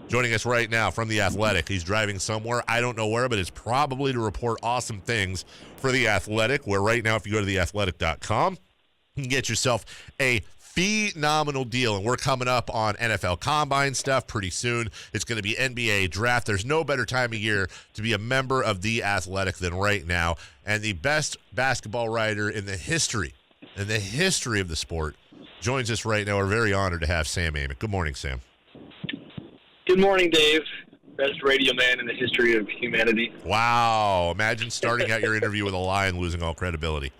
Joining us right now from The Athletic. He's driving somewhere. I don't know where, but it's probably to report awesome things for The Athletic, where right now if you go to theathletic.com, you can get yourself a phenomenal deal. And we're coming up on NFL Combine stuff pretty soon. It's going to be NBA Draft. There's no better time of year to be a member of The Athletic than right now. And the best basketball writer in the history of the sport joins us right now. We're very honored to have Sam Amick. Good morning, Sam. Good morning, Dave. Best radio man in the history of humanity. Wow. Imagine starting out your interview with a lie and losing all credibility.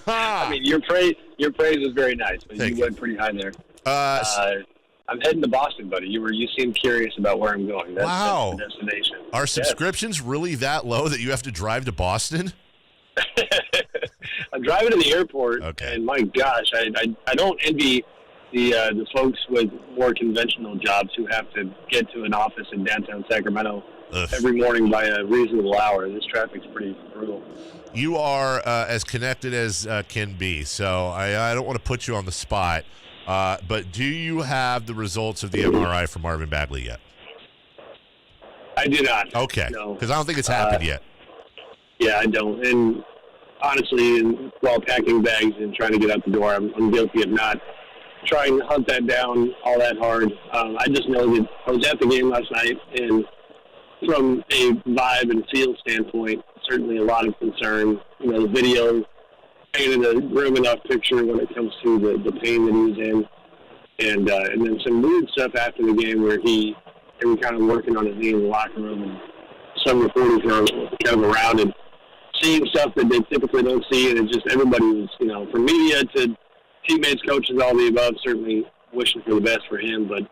I mean, your praise was very nice, but Thank you went pretty high there. I'm heading to Boston, buddy. You seem curious about where I'm going. Wow. That's the destination. Are subscriptions really that low that you have to drive to Boston? I'm driving to the airport, and my gosh, I don't envy the folks with more conventional jobs who have to get to an office in downtown Sacramento every morning by a reasonable hour. This traffic's pretty brutal. You are as connected as can be, so I don't want to put you on the spot, but do you have the results of the MRI for Marvin Bagley yet? I do not. Okay, no. Because I don't think it's happened yet. Yeah, I don't. And honestly, while packing bags and trying to get out the door, I'm guilty of not trying to hunt that down all that hard. I just know that I was at the game last night, and from a vibe and feel standpoint, certainly a lot of concern. The video painted a grim enough picture when it comes to the pain that he was in, and then some weird stuff after the game where they were kind of working on his knee in the locker room, and some reporters were kind of around and seeing stuff that they typically don't see, and it just everybody was, from media to teammates, coaches, all the above, certainly wishing for the best for him, but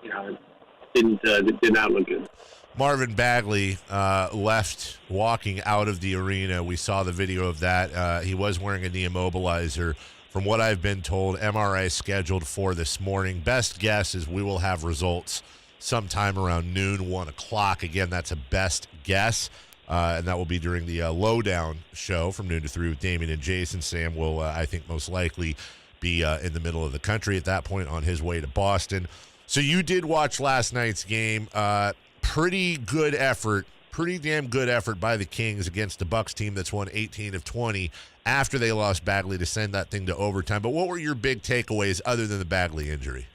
it did not look good. Marvin Bagley left walking out of the arena. We saw the video of that. He was wearing a knee immobilizer. From what I've been told, MRI scheduled for this morning. Best guess is we will have results sometime around noon, 1 o'clock. Again, that's a best guess, and that will be during the Lowdown show from noon to 3 with Damien and Jason. Sam will, I think, most likely be in the middle of the country at that point on his way to Boston. So you did watch last night's game. Pretty good effort, pretty damn good effort by the Kings against the Bucks team that's won 18 of 20 after they lost Bagley to send that thing to overtime. But what were your big takeaways other than the Bagley injury?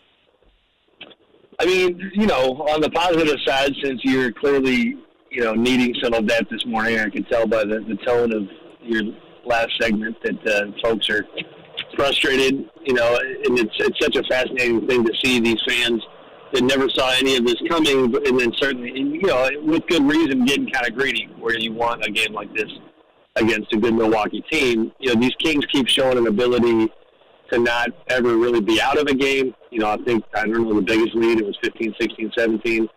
I mean, on the positive side, since you're clearly, needing some of that this morning, I can tell by the tone of your last segment that folks are frustrated, and it's such a fascinating thing to see these fans that never saw any of this coming, and then certainly, with good reason, getting kind of greedy where you want a game like this against a good Milwaukee team. These Kings keep showing an ability to not ever really be out of a game. I don't know the biggest lead, it was 15, 16, 17,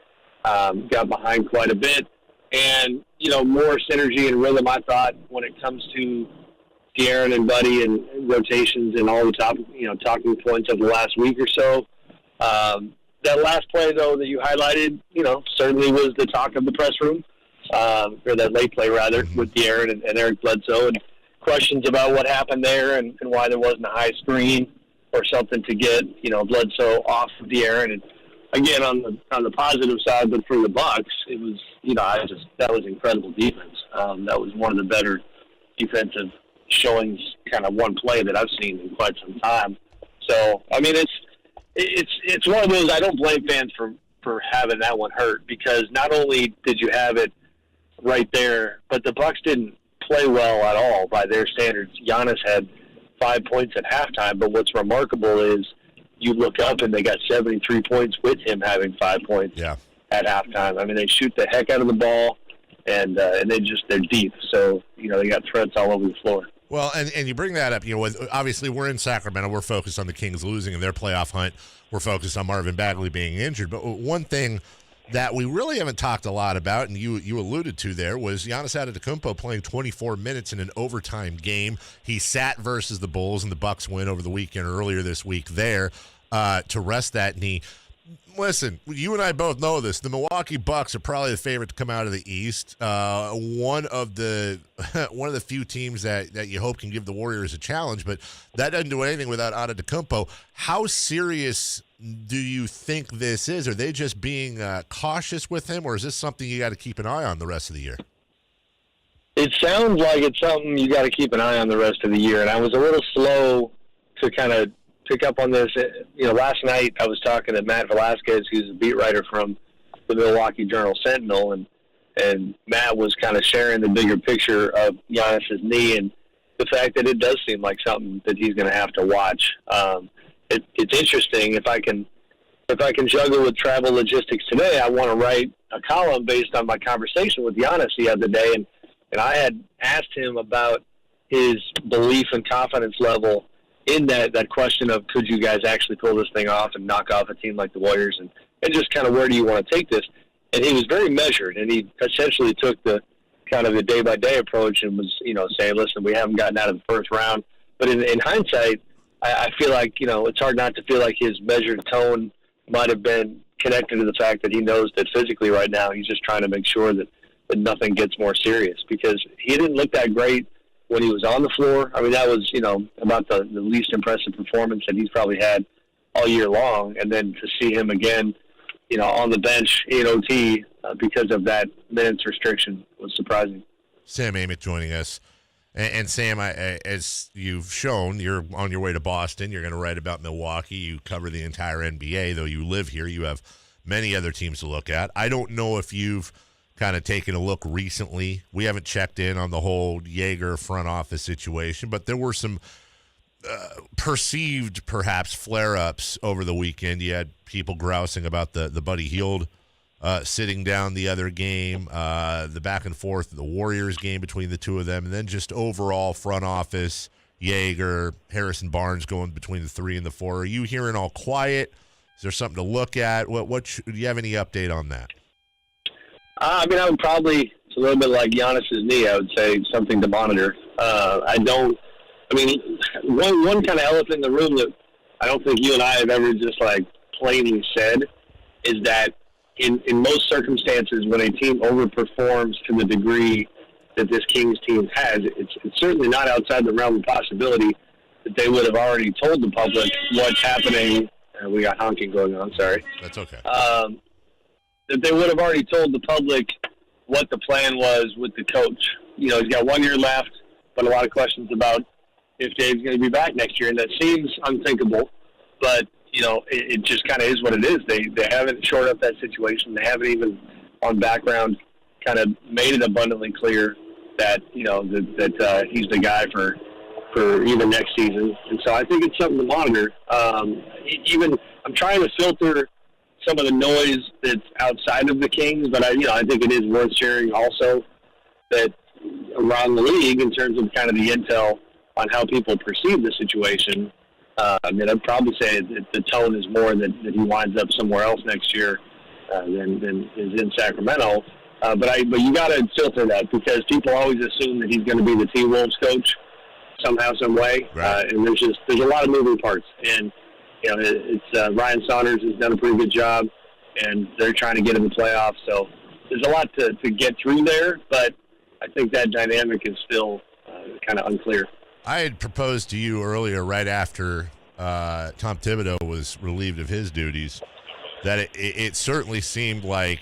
got behind quite a bit, and, more synergy and rhythm, I thought, when it comes to De'Aaron and Buddy and rotations and all the talking points of the last week or so. That last play, though, that you highlighted, certainly was the talk of the press room, or that late play, rather, with De'Aaron and Eric Bledsoe, and questions about what happened there and why there wasn't a high screen or something to get, Bledsoe off of De'Aaron. And again, on the positive side, but for the Bucks, it was, that was incredible defense. That was one of the better defensive showings, kind of one play that I've seen in quite some time. So, I mean, it's one of those, I don't blame fans for having that one hurt, because not only did you have it right there, but the Bucks didn't play well at all by their standards. Giannis had 5 points at halftime, but what's remarkable is you look up and they got 73 points with him having 5 points at halftime. I mean, they shoot the heck out of the ball, and they're deep. So, they got threats all over the floor. Well, and you bring that up, obviously we're in Sacramento. We're focused on the Kings losing in their playoff hunt. We're focused on Marvin Bagley being injured. But one thing that we really haven't talked a lot about, and you alluded to there, was Giannis Antetokounmpo playing 24 minutes in an overtime game. He sat versus the Bulls, and the Bucks win over the weekend earlier this week there to rest that knee. Listen, you and I both know this. The Milwaukee Bucks are probably the favorite to come out of the East. One of the few teams that you hope can give the Warriors a challenge, but that doesn't do anything without Antetokounmpo. How serious do you think this is? Are they just being cautious with him, or is this something you got to keep an eye on the rest of the year? It sounds like it's something you got to keep an eye on the rest of the year. And I was a little slow to kind of pick up on this. Last night I was talking to Matt Velasquez, who's a beat writer from the Milwaukee Journal-Sentinel, and Matt was kind of sharing the bigger picture of Giannis's knee and the fact that it does seem like something that he's going to have to watch. It's interesting. If I can juggle with travel logistics today, I want to write a column based on my conversation with Giannis the other day, and I had asked him about his belief and confidence level in that question of, could you guys actually pull this thing off and knock off a team like the Warriors, and just kind of where do you want to take this? And he was very measured, and he essentially took the kind of the day-by-day approach and was, saying, listen, we haven't gotten out of the first round. But in hindsight, I feel like, it's hard not to feel like his measured tone might have been connected to the fact that he knows that physically right now he's just trying to make sure that nothing gets more serious, because he didn't look that great when he was on the floor. I mean, that was, about the least impressive performance that he's probably had all year long. And then to see him again, on the bench in OT because of that minutes restriction was surprising. Sam Amick joining us. And Sam, as you've shown, you're on your way to Boston. You're going to write about Milwaukee. You cover the entire NBA, though you live here. You have many other teams to look at. I don't know if you've kind of taken a look recently. We haven't checked in on the whole Joerger front office situation, but there were some perceived, perhaps, flare-ups over the weekend. You had people grousing about the Buddy Hield sitting down the other game, the back and forth, the Warriors game between the two of them, and then just overall front office, Joerger, Harrison Barnes going between the 3 and the 4. Are you hearing all quiet? Is there something to look at? Do you have any update on that? I would probably, it's a little bit like Giannis's knee, I would say something to monitor. One kind of elephant in the room that I don't think you and I have ever just plainly said is that in most circumstances, when a team overperforms to the degree that this Kings team has, it's certainly not outside the realm of possibility that they would have already told the public what's happening. We got honking going on, sorry. That's okay. That they would have already told the public what the plan was with the coach. He's got 1 year left, but a lot of questions about if Dave's going to be back next year, and that seems unthinkable, but it just kind of is what it is. They haven't shored up that situation. They haven't even on background kind of made it abundantly clear that that he's the guy for even next season. And so I think it's something to monitor. I'm trying to filter some of the noise that's outside of the Kings, but I think it is worth sharing also that around the league in terms of kind of the intel on how people perceive the situation. I'd probably say that the tone is more that he winds up somewhere else next year than is in Sacramento. But you got to filter that, because people always assume that he's going to be the T-Wolves coach somehow, some way. Right. And there's a lot of moving parts. And it's Ryan Saunders has done a pretty good job, and they're trying to get in the playoffs. So there's a lot to get through there, but I think that dynamic is still kind of unclear. I had proposed to you earlier, right after Tom Thibodeau was relieved of his duties, that it certainly seemed like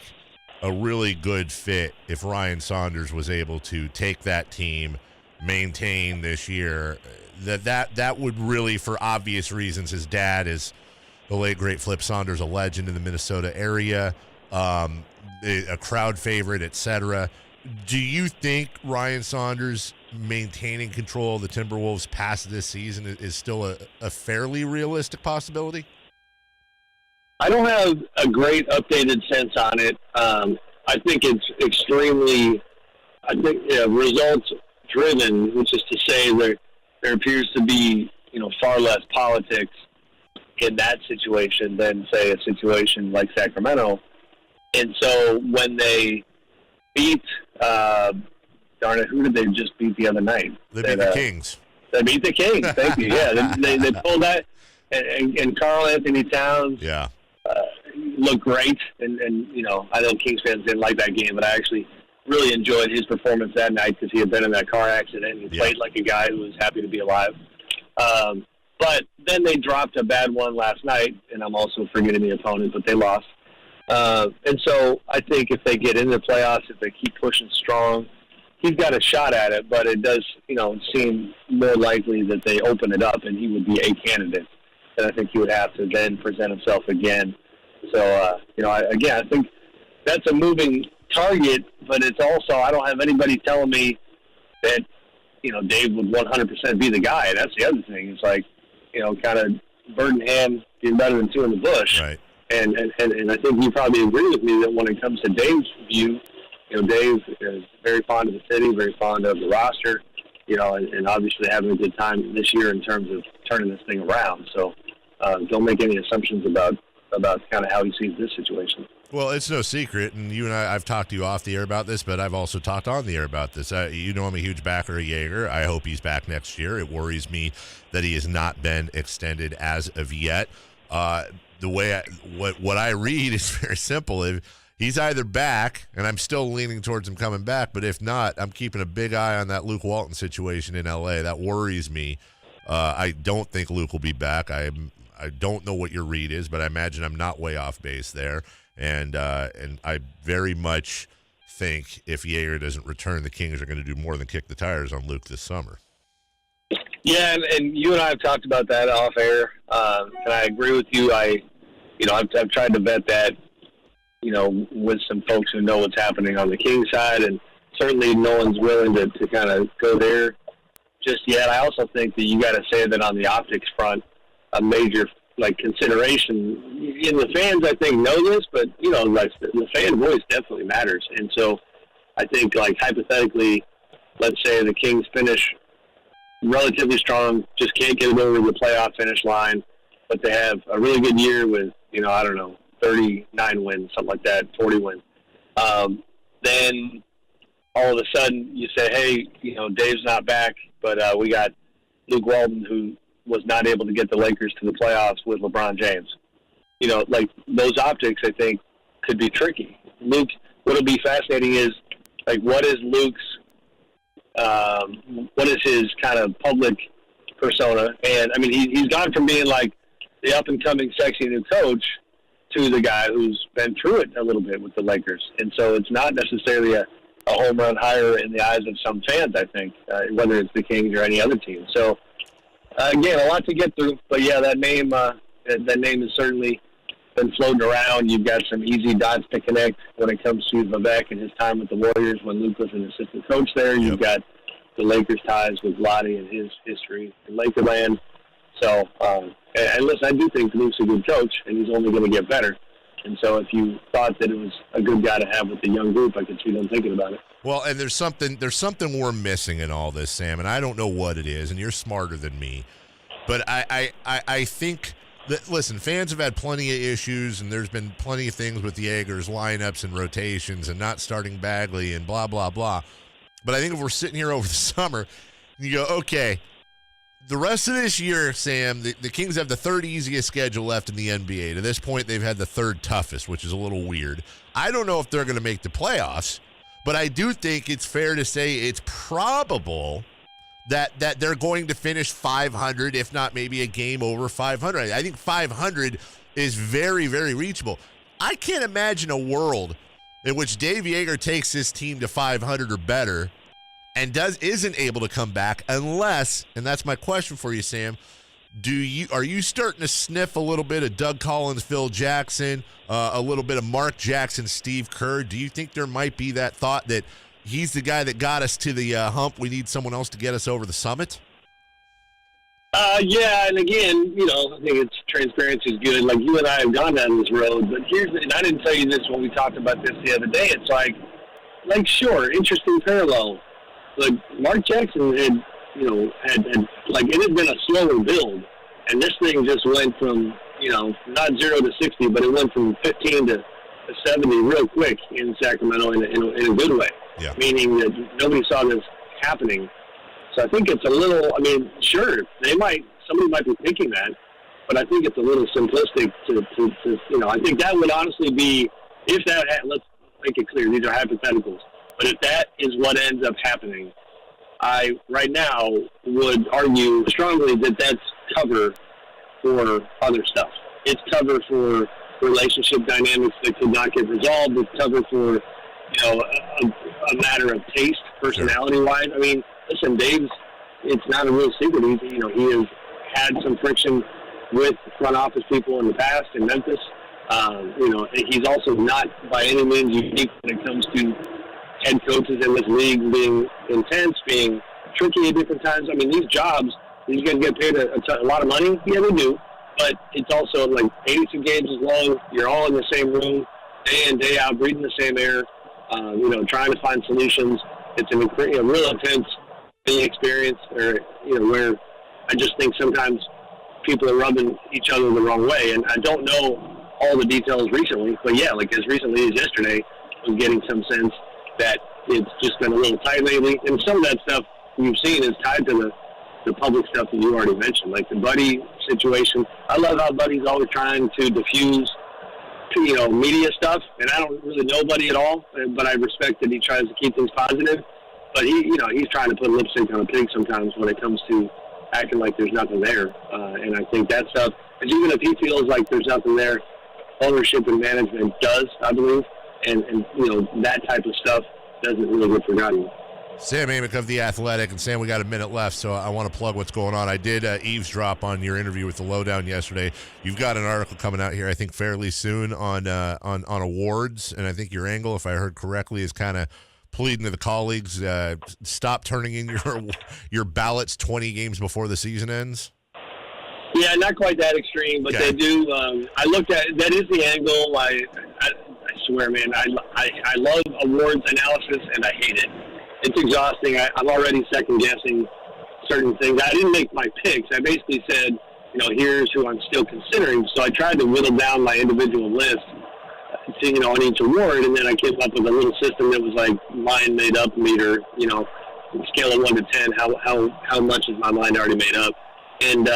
a really good fit if Ryan Saunders was able to take that team, maintain this year. That would really, for obvious reasons, his dad is the late great Flip Saunders, a legend in the Minnesota area, a crowd favorite, etc. Do you think Ryan Saunders maintaining control of the Timberwolves past this season is still a fairly realistic possibility? I don't have a great updated sense on it. I think it's extremely, results driven, which is to say there appears to be, far less politics in that situation than, say, a situation like Sacramento. And so when they beat, darn it, who did they just beat the other night? They beat the Kings. They beat the Kings. Thank you. Yeah, they pulled that, and Karl Anthony Towns. Yeah. Looked great, and I know Kings fans didn't like that game, but I actually really enjoyed his performance that night because he had been in that car accident and he played like a guy who was happy to be alive. But then they dropped a bad one last night, and I'm also forgetting the opponent, but they lost. And so I think if they get into the playoffs, if they keep pushing strong, he's got a shot at it, but it does, seem more likely that they open it up and he would be a candidate. And I think he would have to then present himself again. So, I think that's a moving target, but it's also, I don't have anybody telling me that, Dave would 100% be the guy. That's the other thing. It's like, kind of bird in hand, being better than two in the bush. Right. And I think you probably agree with me that when it comes to Dave's view, Dave is very fond of the city, very fond of the roster, and obviously having a good time this year in terms of turning this thing around. So don't make any assumptions about kind of how he sees this situation. Well, it's no secret, and you and I've talked to you off the air about this, but I've also talked on the air about this. I'm a huge backer of Joerger. I hope he's back next year. It worries me that he has not been extended as of yet. The way what I read is very simple. If he's either back, and I'm still leaning towards him coming back, but if not, I'm keeping a big eye on that Luke Walton situation in L.A. That worries me. I don't think Luke will be back. I don't know what your read is, but I imagine I'm not way off base there. And I very much think if Joerger doesn't return, the Kings are going to do more than kick the tires on Luke this summer. Yeah, and you and I have talked about that off air, and I agree with you. I've tried to vet that, with some folks who know what's happening on the Kings side, and certainly no one's willing to kind of go there just yet. I also think that you got to say that on the optics front, a major consideration. And the fans, I think, know this, but the fan voice definitely matters. And so, I think hypothetically, let's say the Kings finish relatively strong, just can't get it over the playoff finish line, but they have a really good year with 39 wins, something like that, 40 wins. Then all of a sudden you say, hey, Dave's not back, but we got Luke Walton, who was not able to get the Lakers to the playoffs with LeBron James. Those optics, I think, could be tricky. Luke, what'll be fascinating is, what is Luke's, what is his kind of public persona? And, I mean, he's gone from being, the up-and-coming sexy new coach to the guy who's been through it a little bit with the Lakers. And so it's not necessarily a home run hire in the eyes of some fans, I think, whether it's the Kings or any other team. So, again, a lot to get through, but yeah, that name has certainly been floating around. You've got some easy dots to connect when it comes to Vivek and his time with the Warriors when Luke was an assistant coach there. Yep. You've got the Lakers ties with Lottie and his history in Lakerland. So, and listen, I do think Luke's a good coach, and he's only going to get better. And so if you thought that it was a good guy to have with the young group, I could see them thinking about it. Well, and there's something we're missing in all this, Sam, and I don't know what it is, and you're smarter than me. But I think that, listen, fans have had plenty of issues, and there's been plenty of things with Joerger's lineups and rotations and not starting Bagley and blah, blah, blah. But I think if we're sitting here over the summer, and you go, okay, the rest of this year, Sam, the Kings have the third easiest schedule left in the NBA. To this point, they've had the third toughest, which is a little weird. I don't know if they're going to make the playoffs, but I do think it's fair to say it's probable that they're going to finish 500, if not maybe a game over 500. I think 500 is very, very reachable. I can't imagine a world in which Dave Joerger takes his team to 500 or better and isn't able to come back unless, and that's my question for you, Sam, are you starting to sniff a little bit of Doug Collins, Phil Jackson, a little bit of Mark Jackson, Steve Kerr? Do you think there might be that thought that he's the guy that got us to the hump, we need someone else to get us over the summit? Yeah, and again, I think transparency is good. You and I have gone down this road, but and I didn't tell you this when we talked about this the other day. It's sure, interesting parallel. Mark Jackson had it had been a slower build, and this thing just went from, not 0 to 60, but it went from 15 to 70 real quick in Sacramento in a good way. Yeah. Meaning that nobody saw this happening. So I think it's a little, sure, somebody might be thinking that, but I think it's a little simplistic to I think that would honestly be, if that, let's make it clear, these are hypotheticals. But if that is what ends up happening, I, right now, would argue strongly that that's cover for other stuff. It's cover for relationship dynamics that could not get resolved. It's cover for, a matter of taste, personality-wise. I mean, listen, Dave's, it's not a real secret. He has had some friction with front office people in the past in Memphis. He's also not by any means unique when it comes to head coaches in this league being intense, being tricky at different times. I mean, these jobs, these guys get paid a lot of money. Yeah, they do. But it's also like 82 games is long. You're all in the same room, day in, day out, breathing the same air, trying to find solutions. It's a real intense experience where I just think sometimes people are rubbing each other the wrong way. And I don't know all the details recently, but yeah, like as recently as yesterday, I was getting some sense that it's just been a little tight lately. And some of that stuff you've seen is tied to the public stuff that you already mentioned, like the Buddy situation. I love how Buddy's always trying to diffuse, media stuff, and I don't really know Buddy at all, but I respect that he tries to keep things positive. But he's trying to put lipstick on a pig sometimes when it comes to acting like there's nothing there. And I think that stuff, and even if he feels like there's nothing there, ownership and management does, I believe, and that type of stuff doesn't really get forgotten. Sam Amick of The Athletic. And Sam, we got a minute left, so I want to plug what's going on. I did eavesdrop on your interview with The Lowdown yesterday. You've got an article coming out here, I think, fairly soon on awards, and I think your angle, if I heard correctly, is kind of pleading to the colleagues, stop turning in your ballots 20 games before the season ends. Yeah, not quite that extreme, but They do. I looked at that is the angle. I swear, man, I love awards analysis, and I hate it. It's exhausting. I'm already second-guessing certain things. I didn't make my picks. I basically said, here's who I'm still considering. So I tried to whittle down my individual list on each award, and then I came up with a little system that was like mind made up meter, scale of 1 to 10, how much is my mind already made up. And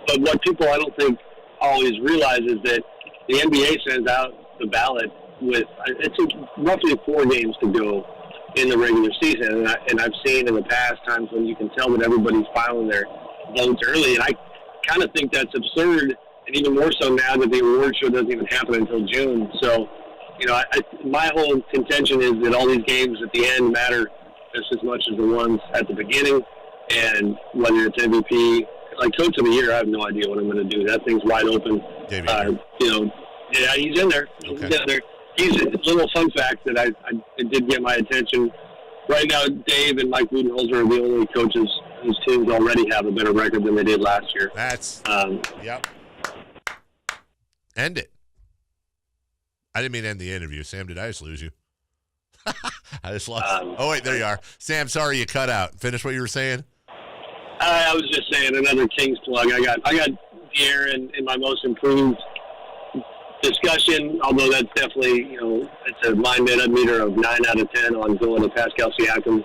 but what people I don't think always realize is that the NBA sends out the ballot with it's roughly 4 games to go in the regular season, and I've seen in the past times when you can tell that everybody's filing their votes early, and I kind of think that's absurd, and even more so now that the award show doesn't even happen until June. So, my whole contention is that all these games at the end matter just as much as the ones at the beginning, and whether it's MVP, like Coach of the Year, I have no idea what I'm going to do. That thing's wide open. Yeah, he's in there. Okay. He's in there. It's a little fun fact that I did get my attention. Right now, Dave and Mike Budenholzer are the only coaches whose teams already have a better record than they did last year. Yep. End it. I didn't mean to end the interview. Sam, did I just lose you? I just lost. Oh, wait, there you are. Sam, sorry you cut out. Finish what you were saying? I was just saying another Kings plug. I got De'Aaron in my most improved discussion, although that's definitely, it's a mind made up meter of 9 out of 10 on going to Pascal Siakam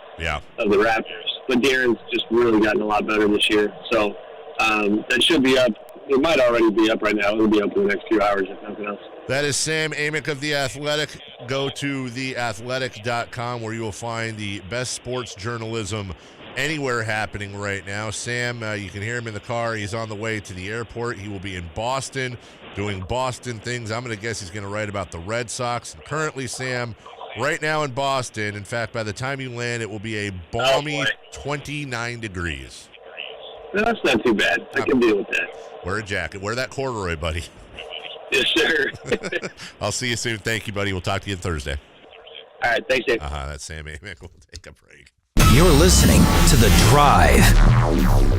of the Raptors. But De'Aaron's just really gotten a lot better this year. So that should be up. It might already be up right now. It'll be up in the next few hours, if nothing else. That is Sam Amick of The Athletic. Go to theathletic.com where you will find the best sports journalism anywhere happening right now. Sam, you can hear him in the car. He's on the way to the airport. He will be in Boston doing Boston things. I'm going to guess he's going to write about the Red Sox. And currently, Sam, right now in Boston, in fact, by the time you land, it will be a balmy 29 degrees. No, that's not too bad. I can deal with that. Wear a jacket. Wear that corduroy, buddy. Yes, sir. I'll see you soon. Thank you, buddy. We'll talk to you Thursday. All right. Thanks, Dave. That's Sam Amick. We'll take a break. You're listening to The Drive.